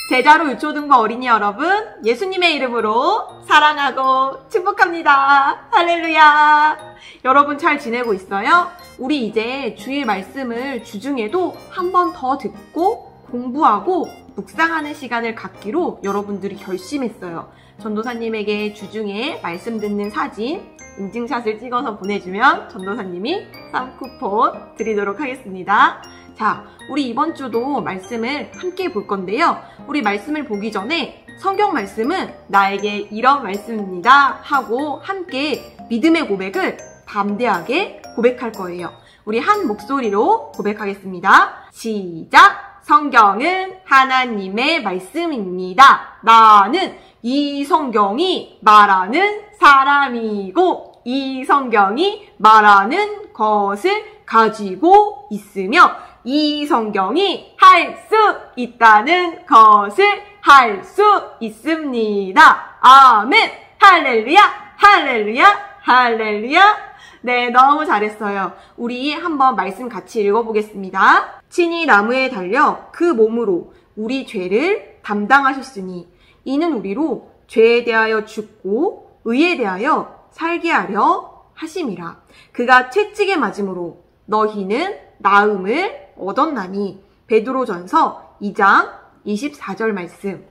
제자로 유초등부 어린이 여러분, 예수님의 이름으로 사랑하고 축복합니다. 할렐루야. 여러분 잘 지내고 있어요? 우리 이제 주일 말씀을 주중에도 한 번 더 듣고 공부하고 묵상하는 시간을 갖기로 여러분들이 결심했어요. 전도사님에게 주중에 말씀 듣는 사진, 인증샷을 찍어서 보내주면 전도사님이 쌈쿠폰 드리도록 하겠습니다. 자, 우리 이번 주도 말씀을 함께 볼 건데요. 우리 말씀을 보기 전에 성경 말씀은 나에게 이런 말씀입니다 하고 함께 믿음의 고백을 담대하게 고백할 거예요. 우리 한 목소리로 고백하겠습니다. 시작! 성경은 하나님의 말씀입니다. 나는 이 성경이 말하는 사람이고 이 성경이 말하는 것을 가지고 있으며 이 성경이 할 수 있다는 것을 할 수 있습니다. 아멘! 할렐루야! 할렐루야! 할렐루야! 네, 너무 잘했어요. 우리 한번 말씀 같이 읽어보겠습니다. 친히 나무에 달려 그 몸으로 우리 죄를 담당하셨으니 이는 우리로 죄에 대하여 죽고 의에 대하여 살게 하려 하심이라. 그가 채찍에 맞음으로 너희는 나음을 얻었나니. 베드로전서 2장 24절 말씀.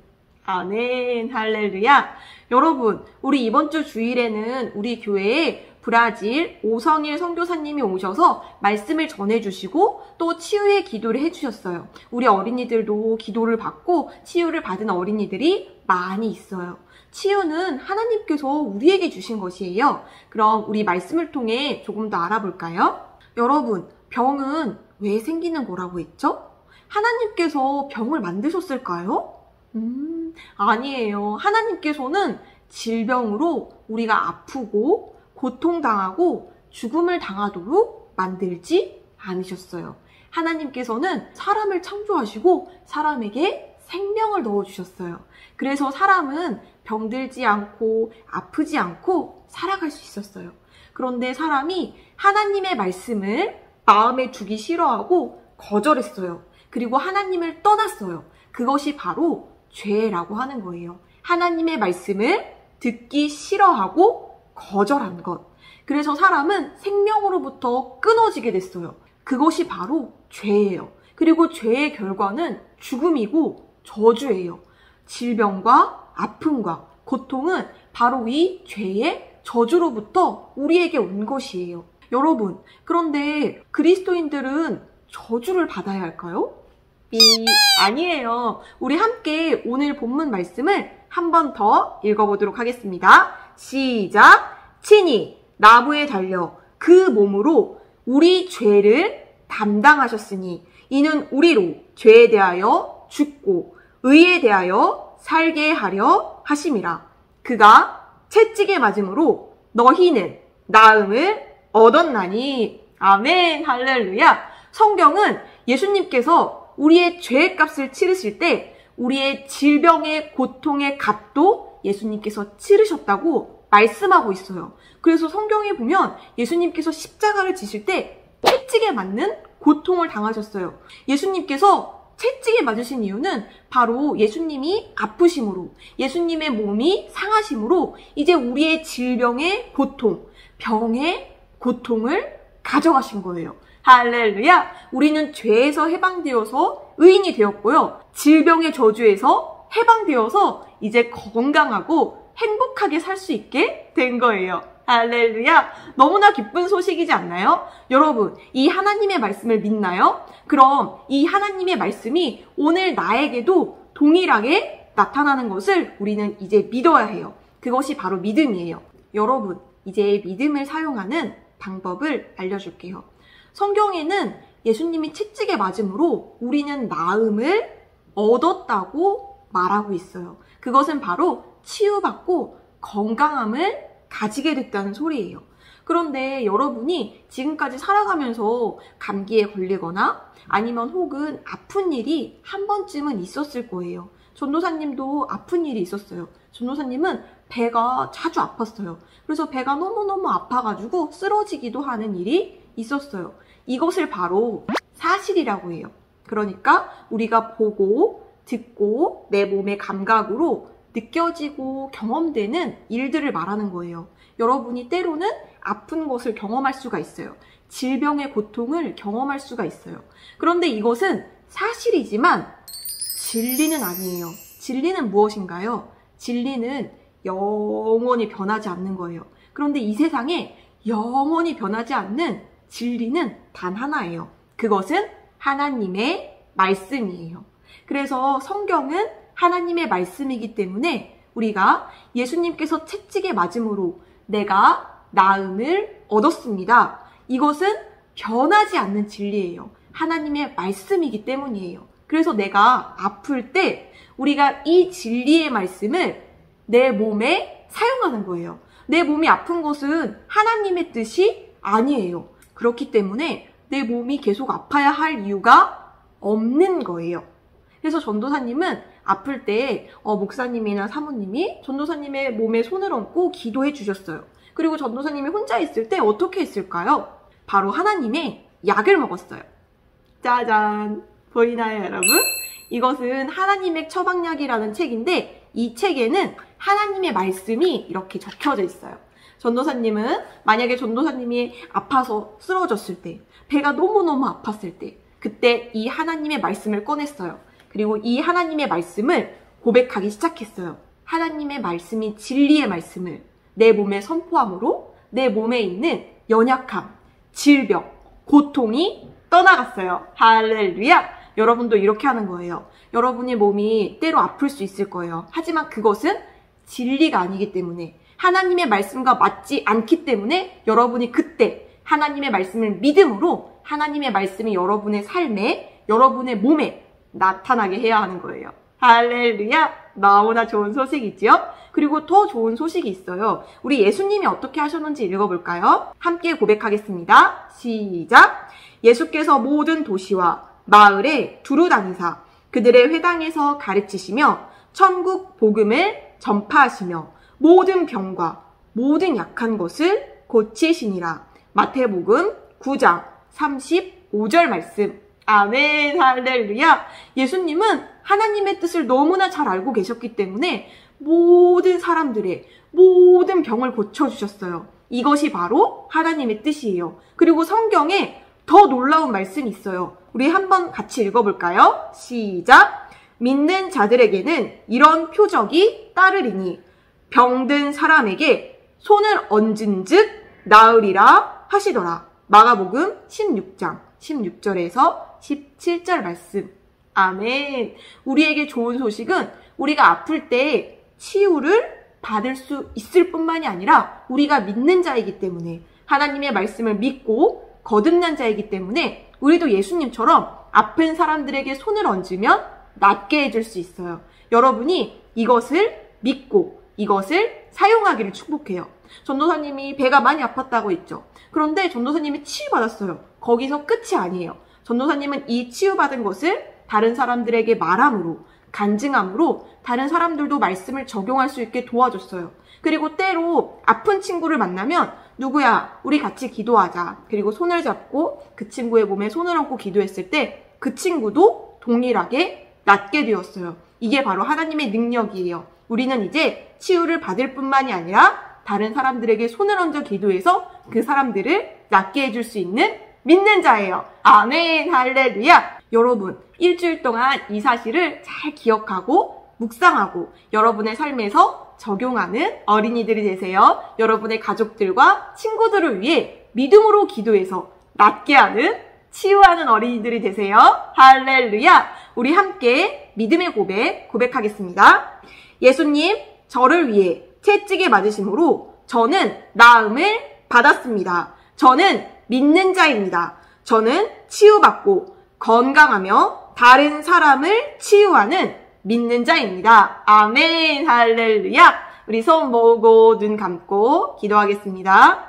아멘. 할렐루야. 여러분, 우리 이번 주 주일에는 우리 교회에 브라질 오성일 선교사님이 오셔서 말씀을 전해주시고 또 치유의 기도를 해주셨어요. 우리 어린이들도 기도를 받고 치유를 받은 어린이들이 많이 있어요. 치유는 하나님께서 우리에게 주신 것이에요. 그럼 우리 말씀을 통해 조금 더 알아볼까요? 여러분, 병은 왜 생기는 거라고 했죠? 하나님께서 병을 만드셨을까요? 아니에요. 하나님께서는 질병으로 우리가 아프고 고통당하고 죽음을 당하도록 만들지 않으셨어요. 하나님께서는 사람을 창조하시고 사람에게 생명을 넣어주셨어요. 그래서 사람은 병들지 않고 아프지 않고 살아갈 수 있었어요. 그런데 사람이 하나님의 말씀을 마음에 두기 싫어하고 거절했어요. 그리고 하나님을 떠났어요. 그것이 바로 죄라고 하는 거예요. 하나님의 말씀을 듣기 싫어하고 거절한 것. 그래서 사람은 생명으로부터 끊어지게 됐어요. 그것이 바로 죄예요. 그리고 죄의 결과는 죽음이고 저주예요. 질병과 아픔과 고통은 바로 이 죄의 저주로부터 우리에게 온 것이에요. 여러분, 그런데 그리스도인들은 저주를 받아야 할까요? 아니에요. 우리 함께 오늘 본문 말씀을 한 번 더 읽어보도록 하겠습니다. 시작! 친히 나무에 달려 그 몸으로 우리 죄를 담당하셨으니 이는 우리로 죄에 대하여 죽고 의에 대하여 살게 하려 하심이라. 그가 채찍에 맞음으로 너희는 나음을 얻었나니. 아멘. 할렐루야. 성경은 예수님께서 우리의 죄의 값을 치르실 때 우리의 질병의 고통의 값도 예수님께서 치르셨다고 말씀하고 있어요. 그래서 성경에 보면 예수님께서 십자가를 지실 때 채찍에 맞는 고통을 당하셨어요. 예수님께서 채찍에 맞으신 이유는 바로 예수님이 아프심으로, 예수님의 몸이 상하심으로 이제 우리의 질병의 고통, 병의 고통을 가져가신 거예요. 할렐루야! 우리는 죄에서 해방되어서 의인이 되었고요. 질병의 저주에서 해방되어서 이제 건강하고 행복하게 살 수 있게 된 거예요. 할렐루야! 너무나 기쁜 소식이지 않나요? 여러분, 이 하나님의 말씀을 믿나요? 그럼 이 하나님의 말씀이 오늘 나에게도 동일하게 나타나는 것을 우리는 이제 믿어야 해요. 그것이 바로 믿음이에요. 여러분, 이제 믿음을 사용하는 방법을 알려줄게요. 성경에는 예수님이 채찍에 맞음으로 우리는 나음을 얻었다고 말하고 있어요. 그것은 바로 치유받고 건강함을 가지게 됐다는 소리예요. 그런데 여러분이 지금까지 살아가면서 감기에 걸리거나 아니면 혹은 아픈 일이 한 번쯤은 있었을 거예요. 전도사님도 아픈 일이 있었어요. 전도사님은 배가 자주 아팠어요. 그래서 배가 너무너무 아파가지고 쓰러지기도 하는 일이 있었어요. 이것을 바로 사실이라고 해요. 그러니까 우리가 보고 듣고 내 몸의 감각으로 느껴지고 경험되는 일들을 말하는 거예요. 여러분이 때로는 아픈 것을 경험할 수가 있어요. 질병의 고통을 경험할 수가 있어요. 그런데 이것은 사실이지만 진리는 아니에요. 진리는 무엇인가요? 진리는 영원히 변하지 않는 거예요. 그런데 이 세상에 영원히 변하지 않는 진리는 단 하나예요. 그것은 하나님의 말씀이에요. 그래서 성경은 하나님의 말씀이기 때문에 우리가 예수님께서 채찍에 맞음으로 내가 나음을 얻었습니다. 이것은 변하지 않는 진리예요. 하나님의 말씀이기 때문이에요. 그래서 내가 아플 때 우리가 이 진리의 말씀을 내 몸에 사용하는 거예요. 내 몸이 아픈 것은 하나님의 뜻이 아니에요. 그렇기 때문에 내 몸이 계속 아파야 할 이유가 없는 거예요. 그래서 전도사님은 아플 때 목사님이나 사모님이 전도사님의 몸에 손을 얹고 기도해 주셨어요. 그리고 전도사님이 혼자 있을 때 어떻게 했을까요? 바로 하나님의 약을 먹었어요. 짜잔! 보이나요, 여러분? 이것은 하나님의 처방약이라는 책인데 이 책에는 하나님의 말씀이 이렇게 적혀져 있어요. 전도사님은 만약에 전도사님이 아파서 쓰러졌을 때, 배가 너무너무 아팠을 때, 그때 이 하나님의 말씀을 꺼냈어요. 그리고 이 하나님의 말씀을 고백하기 시작했어요. 하나님의 말씀이 진리의 말씀을 내 몸에 선포함으로 내 몸에 있는 연약함, 질병, 고통이 떠나갔어요. 할렐루야! 여러분도 이렇게 하는 거예요. 여러분의 몸이 때로 아플 수 있을 거예요. 하지만 그것은 진리가 아니기 때문에 하나님의 말씀과 맞지 않기 때문에 여러분이 그때 하나님의 말씀을 믿음으로 하나님의 말씀이 여러분의 삶에, 여러분의 몸에 나타나게 해야 하는 거예요. 할렐루야! 너무나 좋은 소식이지요? 그리고 더 좋은 소식이 있어요. 우리 예수님이 어떻게 하셨는지 읽어볼까요? 함께 고백하겠습니다. 시작! 예수께서 모든 도시와 마을에 두루 다니사 그들의 회당에서 가르치시며 천국 복음을 전파하시며 모든 병과 모든 약한 것을 고치시니라. 마태복음 9장 35절 말씀. 아멘, 할렐루야. 예수님은 하나님의 뜻을 너무나 잘 알고 계셨기 때문에 모든 사람들의 모든 병을 고쳐주셨어요. 이것이 바로 하나님의 뜻이에요. 그리고 성경에 더 놀라운 말씀이 있어요. 우리 한번 같이 읽어볼까요? 시작! 믿는 자들에게는 이런 표적이 따르리니 병든 사람에게 손을 얹은 즉 나으리라 하시더라. 마가복음 16장 16절에서 17절 말씀. 아멘. 우리에게 좋은 소식은 우리가 아플 때 치유를 받을 수 있을 뿐만이 아니라 우리가 믿는 자이기 때문에 하나님의 말씀을 믿고 거듭난 자이기 때문에 우리도 예수님처럼 아픈 사람들에게 손을 얹으면 낫게 해줄 수 있어요. 여러분이 이것을 믿고 이것을 사용하기를 축복해요. 전도사님이 배가 많이 아팠다고 했죠. 그런데 전도사님이 치유받았어요. 거기서 끝이 아니에요. 전도사님은 이 치유받은 것을 다른 사람들에게 말함으로, 간증함으로 다른 사람들도 말씀을 적용할 수 있게 도와줬어요. 그리고 때로 아픈 친구를 만나면 누구야, 우리 같이 기도하자. 그리고 손을 잡고 그 친구의 몸에 손을 얹고 기도했을 때 그 친구도 동일하게 낫게 되었어요. 이게 바로 하나님의 능력이에요. 우리는 이제 치유를 받을 뿐만이 아니라 다른 사람들에게 손을 얹어 기도해서 그 사람들을 낫게 해줄 수 있는 믿는 자예요. 아멘, 할렐루야. 여러분, 일주일 동안 이 사실을 잘 기억하고 묵상하고 여러분의 삶에서 적용하는 어린이들이 되세요. 여러분의 가족들과 친구들을 위해 믿음으로 기도해서 낫게 하는, 치유하는 어린이들이 되세요. 할렐루야. 우리 함께 믿음의 고백하겠습니다. 예수님, 저를 위해 채찍에 맞으심으로 저는 나음을 받았습니다. 저는 믿는 자입니다. 저는 치유받고 건강하며 다른 사람을 치유하는 믿는 자입니다. 아멘, 할렐루야. 우리 손 모으고 눈 감고 기도하겠습니다.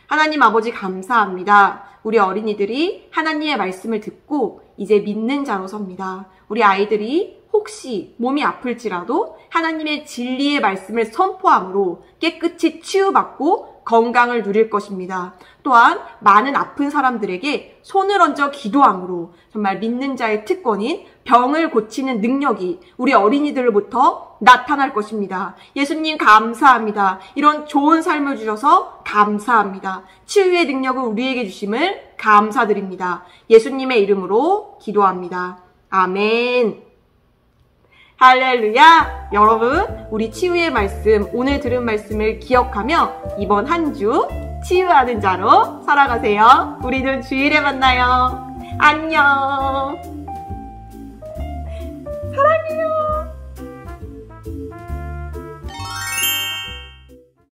하나님 아버지 감사합니다. 우리 어린이들이 하나님의 말씀을 듣고 이제 믿는 자로 섭니다. 우리 아이들이 혹시 몸이 아플지라도 하나님의 진리의 말씀을 선포함으로 깨끗이 치유받고 건강을 누릴 것입니다. 또한 많은 아픈 사람들에게 손을 얹어 기도함으로 정말 믿는 자의 특권인 병을 고치는 능력이 우리 어린이들로부터 나타날 것입니다. 예수님 감사합니다. 이런 좋은 삶을 주셔서 감사합니다. 치유의 능력을 우리에게 주심을 감사드립니다. 예수님의 이름으로 기도합니다. 아멘. 할렐루야! 여러분, 우리 치유의 말씀, 오늘 들은 말씀을 기억하며 이번 한 주 치유하는 자로 살아가세요. 우리는 주일에 만나요. 안녕. 사랑해요.